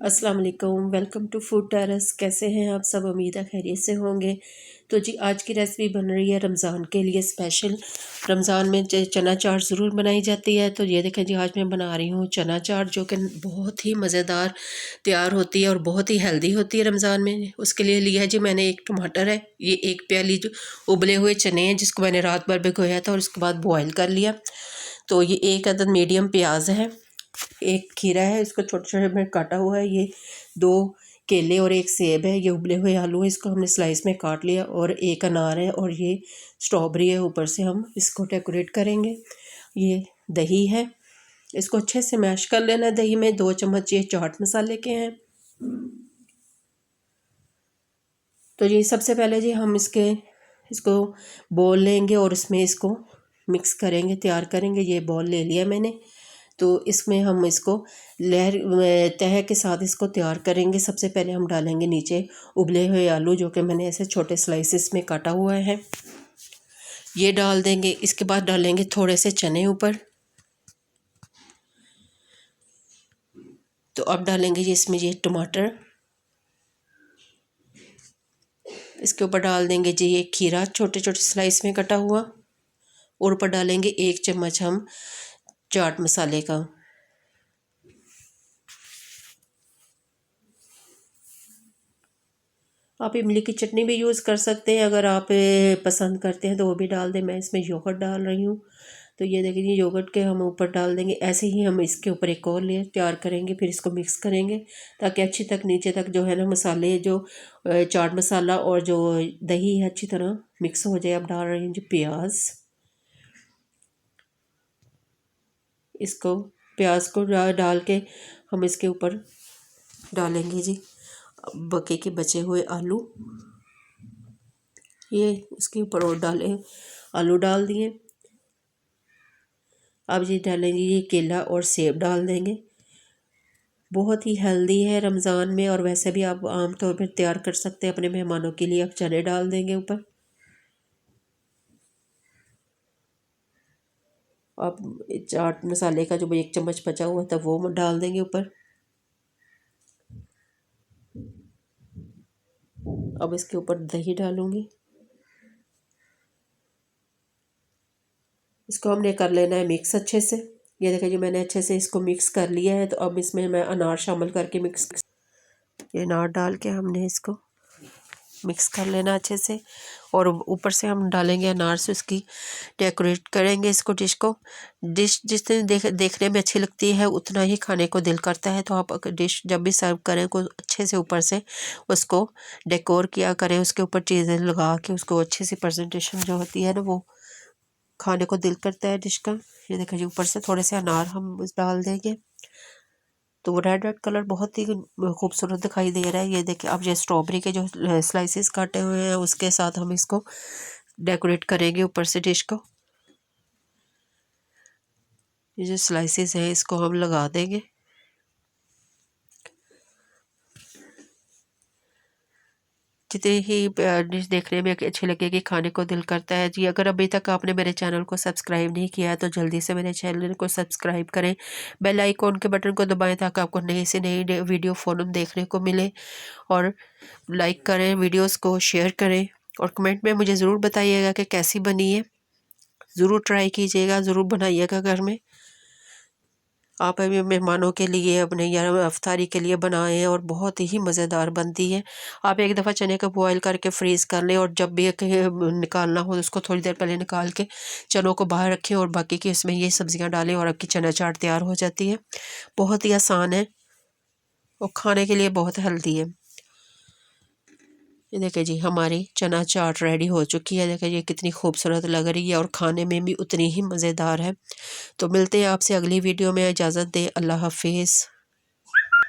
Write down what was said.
अस्सलाम वालेकुम, welcome to food terrace. कैसे हैं आप सब? उम्मीद है खैरियत से होंगे। तो जी आज की रेसिपी बन रही है रमज़ान के लिए स्पेशल। रमज़ान में चना चाट ज़रूर बनाई जाती है। तो ये देखें जी, आज मैं बना रही हूँ चना चाट, जो कि बहुत ही मज़ेदार तैयार होती है और बहुत ही हेल्दी होती है रमज़ान में। उसके लिए लिया है जी मैंने एक टमाटर है, ये एक प्याली जो उबले हुए चने हैं जिसको मैंने रात भर भिगोया था और उसके बाद बॉयल कर लिया। तो ये एक अदद मीडियम प्याज है, एक खीरा है, इसको छोटे छोटे में काटा हुआ है, ये दो केले और एक सेब है, ये उबले हुए आलू है, इसको हमने स्लाइस में काट लिया, और एक अनार है और ये स्ट्रॉबेरी है। ऊपर से हम इसको डेकोरेट करेंगे। ये दही है, इसको अच्छे से मैश कर लेना है। दही में 2 चम्मच ये चाट मसाले के हैं। तो ये सबसे पहले जी हम इसको बॉल लेंगे और इसमें इसको मिक्स करेंगे, तैयार करेंगे। ये बॉल ले लिया मैंने। तो इसमें हम इसको लहर तह के साथ इसको तैयार करेंगे। सबसे पहले हम डालेंगे नीचे उबले हुए आलू, जो कि मैंने ऐसे छोटे स्लाइसेस में काटा हुआ है, ये डाल देंगे। इसके बाद डालेंगे थोड़े से चने ऊपर। तो अब डालेंगे जी इसमें ये टमाटर, इसके ऊपर डाल देंगे जी ये खीरा छोटे छोटे स्लाइस में कटा हुआ, और ऊपर डालेंगे 1 चम्मच हम चाट मसाले का। आप इमली की चटनी भी यूज़ कर सकते हैं, अगर आप पसंद करते हैं तो वो भी डाल दें। मैं इसमें योगर्ट डाल रही हूँ। तो ये देखिए, योगर्ट के हम ऊपर डाल देंगे। ऐसे ही हम इसके ऊपर एक और लेयर तैयार करेंगे, फिर इसको मिक्स करेंगे ताकि अच्छी तक नीचे तक जो है ना मसाले, जो चाट मसाला और जो दही है, अच्छी तरह मिक्स हो जाए। अब डाल रही हूँ जी प्याज, इसको प्याज को डाल के हम इसके ऊपर डालेंगे जी बके के बचे हुए आलू। ये इसके ऊपर और डाले, आलू डाल दिए। अब ये डालेंगे ये केला और सेब डाल देंगे। बहुत ही हेल्दी है रमज़ान में, और वैसे भी आप आम तौर पर तैयार कर सकते हैं अपने मेहमानों के लिए। अब चने डाल देंगे ऊपर। अब चाट मसाले का जो 1 चम्मच बचा हुआ था वो डाल देंगे ऊपर। अब इसके ऊपर दही डालूंगी। इसको हमने कर लेना है मिक्स अच्छे से। ये देखिए जी, मैंने अच्छे से इसको मिक्स कर लिया है। तो अब इसमें मैं अनार शामिल करके ये अनार डाल के हमने इसको मिक्स कर लेना अच्छे से, और ऊपर से हम डालेंगे अनार से उसकी डेकोरेट करेंगे इसको। डिश जितनी देखने में अच्छी लगती है उतना ही खाने को दिल करता है। तो आप डिश जब भी सर्व करें को अच्छे से ऊपर से उसको डेकोर किया करें, उसके ऊपर चीज़ें लगा के उसको अच्छे से प्रेजेंटेशन जो होती है ना, वो खाने को दिल करता है डिश का। ये देखिए जी, ऊपर से थोड़े से अनार हम डाल देंगे तो वो रेड रेड कलर बहुत ही खूबसूरत दिखाई दे रहा है। ये देखिए, अब ये स्ट्रॉबेरी के जो स्लाइसेस काटे हुए हैं उसके साथ हम इसको डेकोरेट करेंगे ऊपर से डिश को। ये जो स्लाइसेस हैं इसको हम लगा देंगे। जितनी ही डिश देखने में अच्छी लगेगी, खाने को दिल करता है जी। अगर अभी तक आपने मेरे चैनल को सब्सक्राइब नहीं किया है तो जल्दी से मेरे चैनल को सब्सक्राइब करें, बेल आइकॉन के बटन को दबाएं ताकि आपको नई से नई वीडियो फ़ौरन देखने को मिले। और लाइक करें, वीडियोस को शेयर करें, और कमेंट में मुझे ज़रूर बताइएगा कि कैसी बनी है। ज़रूर ट्राई कीजिएगा, ज़रूर बनाइएगा घर में। आप अभी मेहमानों के लिए, अपने या अफ्तारी के लिए बनाएं, और बहुत ही मज़ेदार बनती है। आप एक दफ़ा चने को बॉयल करके फ्रीज़ कर लें, और जब भी निकालना हो उसको थोड़ी देर पहले निकाल के चनों को बाहर रखें, और बाकी की इसमें ये सब्ज़ियां डालें, और आपकी चना चाट तैयार हो जाती है। बहुत ही आसान है और खाने के लिए बहुत हेल्दी है। ये देखिए जी, हमारी चना चाट रेडी हो चुकी है। देखिए ये कितनी खूबसूरत लग रही है और खाने में भी उतनी ही मज़ेदार है। तो मिलते हैं आपसे अगली वीडियो में। इजाज़त दें, अल्लाह हाफिज़।